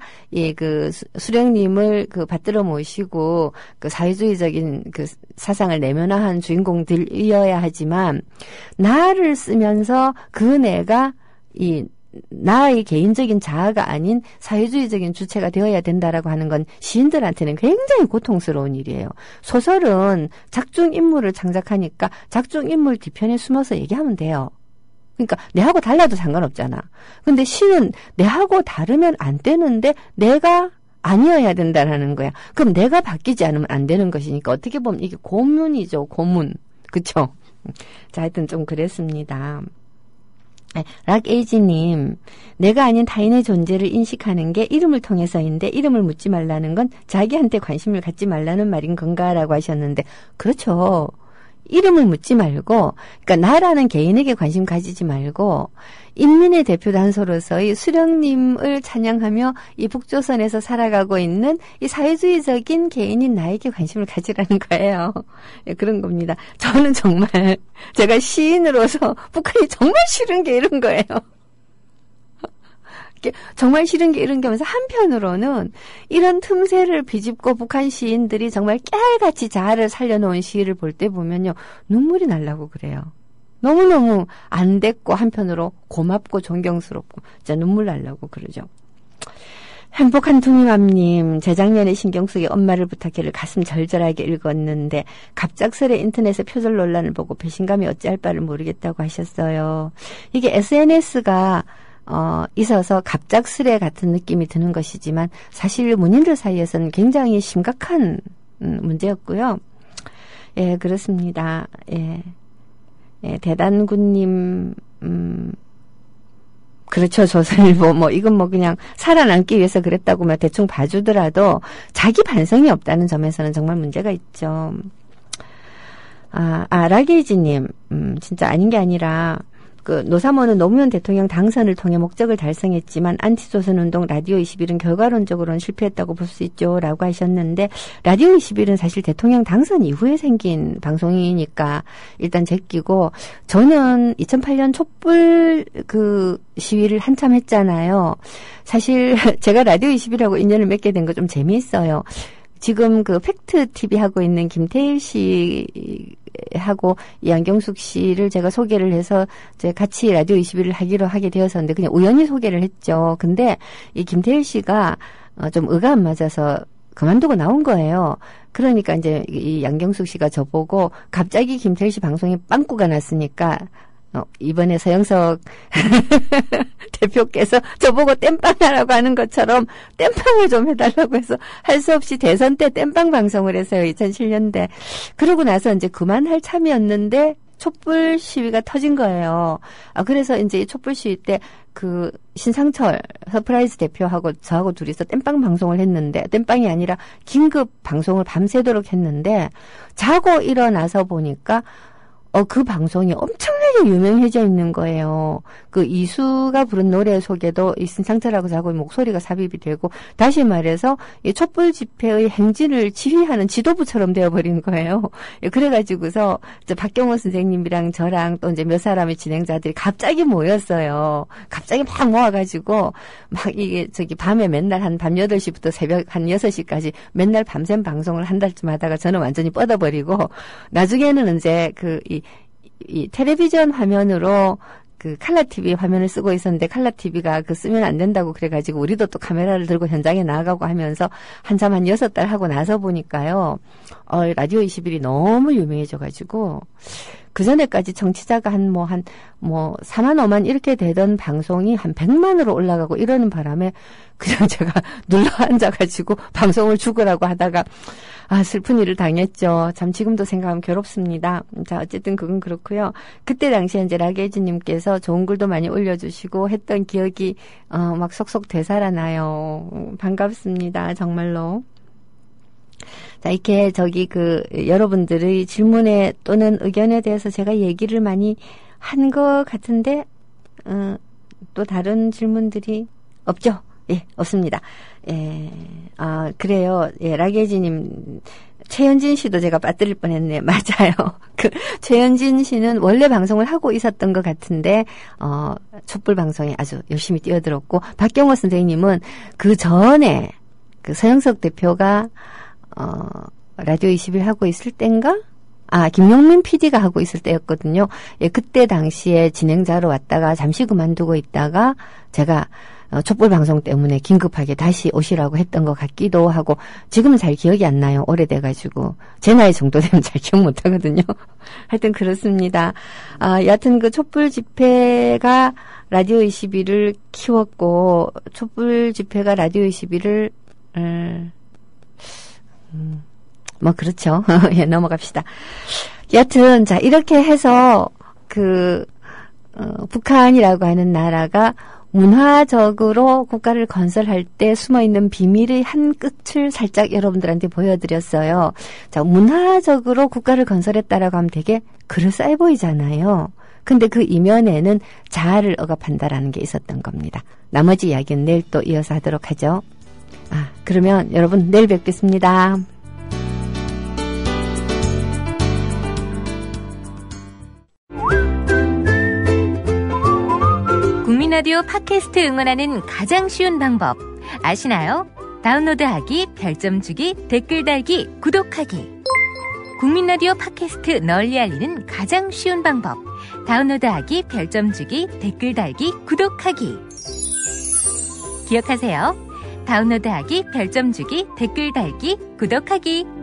그 수령님을 그 받들어 모시고 그 사회주의적인 그 사상을 내면화한 주인공들이어야 하지만 나를 쓰면서 그 내가 나의 개인적인 자아가 아닌 사회주의적인 주체가 되어야 된다라고 하는 건 시인들한테는 굉장히 고통스러운 일이에요. 소설은 작중 인물을 창작하니까 작중 인물 뒤편에 숨어서 얘기하면 돼요. 그러니까 내하고 달라도 상관없잖아. 근데 시는 내하고 다르면 안 되는데 내가 아니어야 된다라는 거야. 그럼 내가 바뀌지 않으면 안 되는 것이니까 어떻게 보면 이게 고문이죠. 고문. 그쵸? 자, 하여튼 좀 그랬습니다. 락에이지님, 내가 아닌 타인의 존재를 인식하는 게 이름을 통해서인데 이름을 묻지 말라는 건 자기한테 관심을 갖지 말라는 말인 건가라고 하셨는데, 그렇죠. 이름을 묻지 말고, 그러니까 나라는 개인에게 관심 가지지 말고 인민의 대표 단소로서의 수령님을 찬양하며 이 북조선에서 살아가고 있는 이 사회주의적인 개인인 나에게 관심을 가지라는 거예요. 예, 그런 겁니다. 저는 정말 제가 시인으로서 북한이 정말 싫은 게 이런 거예요. 정말 싫은 게 이런 게 하면서 한편으로는 이런 틈새를 비집고 북한 시인들이 정말 깨알같이 자아를 살려놓은 시를 볼 때 보면요. 눈물이 날라고 그래요. 너무너무 안 됐고 한편으로 고맙고 존경스럽고 진짜 눈물 날라고 그러죠. 행복한 둥이맘님, 재작년에 신경 쓰기 엄마를 부탁해를 가슴 절절하게 읽었는데 갑작스레 인터넷의 표절 논란을 보고 배신감이 어찌할 바를 모르겠다고 하셨어요. 이게 SNS가 있어서 갑작스레 같은 느낌이 드는 것이지만 사실 문인들 사이에서는 굉장히 심각한 문제였고요. 예, 그렇습니다. 예, 대단군님, 그렇죠. 조선일보, 이건 그냥 살아남기 위해서 그랬다고 대충 봐주더라도 자기 반성이 없다는 점에서는 정말 문제가 있죠. 라게이지님, 진짜 아닌 게 아니라, 노사모는 노무현 대통령 당선을 통해 목적을 달성했지만 안티조선운동 라디오 21은 결과론적으로는 실패했다고 볼 수 있죠. 라고 하셨는데 라디오 21은 사실 대통령 당선 이후에 생긴 방송이니까 일단 제끼고 저는 2008년 촛불 시위를 한참 했잖아요. 사실 제가 라디오 21하고 인연을 맺게 된 거 좀 재미있어요. 지금 팩트 TV 하고 있는 김태일 씨하고 양경숙 씨를 제가 소개를 해서 이제 같이 라디오 21을 하게 되었었는데 그냥 우연히 소개를 했죠. 근데 이 김태일 씨가 좀 의가 안 맞아서 그만두고 나온 거예요. 그러니까 이제 이 양경숙 씨가 저보고 갑자기 김태일 씨 방송에 빵꾸가 났으니까 이번에 서영석 대표께서 저보고 땜빵하라고 하는 것처럼 땜빵을 좀 해달라고 해서 할 수 없이 대선 때 땜빵 방송을 했어요. 2007년대. 그러고 나서 이제 그만할 참이었는데 촛불 시위가 터진 거예요. 그래서 이제 이 촛불 시위 때 신상철 서프라이즈 대표하고 저하고 둘이서 땜빵 방송을 했는데 땜빵이 아니라 긴급 방송을 밤새도록 했는데 자고 일어나서 보니까 그 방송이 엄청나게 유명해져 있는 거예요. 이수가 부른 노래 속에도 이 신상철하고 자고 목소리가 삽입이 되고, 다시 말해서 이 촛불 집회의 행진을 지휘하는 지도부처럼 되어버린 거예요. 그래가지고서 박경호 선생님이랑 저랑 또 이제 몇 사람의 진행자들이 갑자기 모였어요. 갑자기 막 모아가지고, 이게 밤에 맨날 한 밤 8시부터 새벽 한 6시까지 맨날 밤샘 방송을 한 달쯤 하다가 저는 완전히 뻗어버리고, 나중에는 이제 이 텔레비전 화면으로 칼라 TV 화면을 쓰고 있었는데 칼라 TV가 쓰면 안 된다고 그래가지고 우리도 또 카메라를 들고 현장에 나가고 하면서 한참 한 6달 하고 나서 보니까요, 라디오 21이 너무 유명해져가지고 그전에까지 청취자가 한 4만 5만 이렇게 되던 방송이 한 100만으로 올라가고 이러는 바람에 그냥 제가 눌러 앉아가지고 방송을 죽으라고 하다가 슬픈 일을 당했죠. 참 지금도 생각하면 괴롭습니다. 자, 어쨌든 그건 그렇고요. 그때 당시에 이제 라게이즈님께서 좋은 글도 많이 올려주시고 했던 기억이 막 속속 되살아나요. 반갑습니다. 정말로. 자, 이렇게 여러분들의 질문에 또는 의견에 대해서 제가 얘기를 많이 한 것 같은데 또 다른 질문들이 없죠. 예, 없습니다. 그래요. 예, 라게지님. 최현진 씨도 제가 빠뜨릴 뻔했네요. 맞아요. 최현진 씨는 원래 방송을 하고 있었던 것 같은데 촛불 방송에 아주 열심히 뛰어들었고, 박경호 선생님은 그 전에 서영석 대표가 라디오 21 하고 있을 땐가? 김용민 PD가 하고 있을 때였거든요. 예, 그때 당시에 진행자로 왔다가 잠시 그만두고 있다가 제가 촛불 방송 때문에 긴급하게 다시 오시라고 했던 것 같기도 하고, 지금은 잘 기억이 안 나요. 오래돼가지고. 제 나이 정도 되면 잘 기억 못 하거든요. 하여튼 그렇습니다. 여하튼 촛불 집회가 라디오 21을 키웠고, 촛불 집회가 라디오 21을, 그렇죠. 예, 넘어갑시다. 여하튼, 자, 이렇게 해서, 북한이라고 하는 나라가 문화적으로 국가를 건설할 때 숨어있는 비밀의 한 끝을 살짝 여러분들한테 보여드렸어요. 자, 문화적으로 국가를 건설했다라고 하면 되게 그럴싸해 보이잖아요. 근데 그 이면에는 자아를 억압한다라는 게 있었던 겁니다. 나머지 이야기는 내일 또 이어서 하도록 하죠. 그러면 여러분 내일 뵙겠습니다.
국민라디오 팟캐스트 응원하는 가장 쉬운 방법 아시나요? 다운로드하기, 별점 주기, 댓글 달기, 구독하기. 국민라디오 팟캐스트 널리 알리는 가장 쉬운 방법. 다운로드하기, 별점 주기, 댓글 달기, 구독하기. 기억하세요. 다운로드하기, 별점 주기, 댓글 달기, 구독하기.